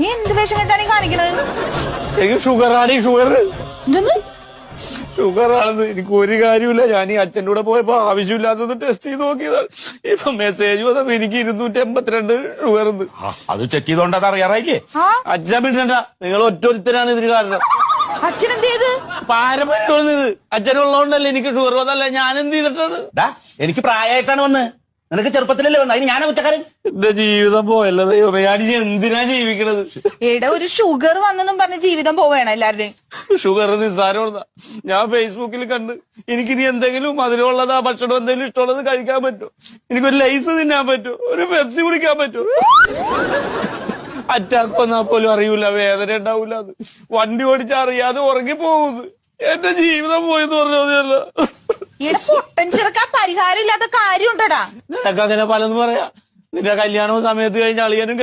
നീ എന്ത് വേഷം കെട്ടാണ് കാണിക്കണത്? എനിക്ക് ഷുഗറാണ്. എന്തെന്ന്? ഷുഗറാണെന്ന് എനിക്ക് ഒരു കാര്യമില്ല. ഞാൻ ഈ അച്ഛൻ്റെ കൂടെ പോയപ്പോ ആവശ്യമില്ലാത്തത് ടെസ്റ്റ് ചെയ്ത് നോക്കിയതാണ്. ഇപ്പൊ മെസ്സേജ് വന്നപ്പോ എനിക്ക് 282 ഷുഗർ. അത് ചെക്ക് ചെയ്തോണ്ട് അത് അറിയാറായില്ലേ? അച്ഛൻ വിടണ്ട, നിങ്ങൾ ഒറ്റൊരുത്തരാണ് ഇതിന് കാരണം. അച്ഛനെന്ത് ചെയ്ത്? പാരമ്പര്യമാണ് ഇത്. അച്ഛനുള്ളതുകൊണ്ടല്ലേ എനിക്ക് ഷുഗർ വന്നല്ല. ഞാൻ എന്ത് ചെയ്തിട്ടാണ്? എനിക്ക് പ്രായമായിട്ടാണ് വന്ന്, നിനക്ക് ചെറുപ്പത്തിലല്ലേ വന്നത്. അതിന് ഞാനാ കുറ്റക്കാരൻ. എന്റെ ജീവിതം പോയല്ലോ ദൈവമേ. ഞാൻ എന്തിനാ ജീവിക്കണത്? എടാ, ഒരു ഷുഗർ വന്നെന്നും പറഞ്ഞ് ജീവിതം പോവേണം എല്ലാവരുടെയും. ഷുഗർ നിസ്സാരമുള്ളതാ. ഞാൻ ഫേസ്ബുക്കിൽ കണ്ട് എനിക്കിനി എന്തെങ്കിലും മധുരമുള്ളതാ ഭക്ഷണം എന്തെങ്കിലും ഇഷ്ടമുള്ളത് കഴിക്കാൻ പറ്റുമോ? എനിക്കൊരു ലൈസ് തിന്നാൻ പറ്റുമോ? ഒരു പെപ്സി കുടിക്കാൻ പറ്റുമോ? അറ്റാക്ക് വന്നാ പോലും അറിയൂല, വേദന ഉണ്ടാവൂല. അത് വണ്ടി ഓടിച്ചാ അറിയാതെ ഉറങ്ങി പോകുന്നത്. എന്റെ ജീവിതം പോയെന്ന് പറഞ്ഞതല്ല. ഇവിടെ പൊട്ടൻ ചെറുക്കാൻ പരിഹാരം ഇല്ലാത്ത കാര്യം ഉണ്ടടാ. നിനക്ക് അങ്ങനെ പലതും പറയാ. നിന്റെ കല്യാണവും സമയത്ത് കഴിഞ്ഞ അളിയനും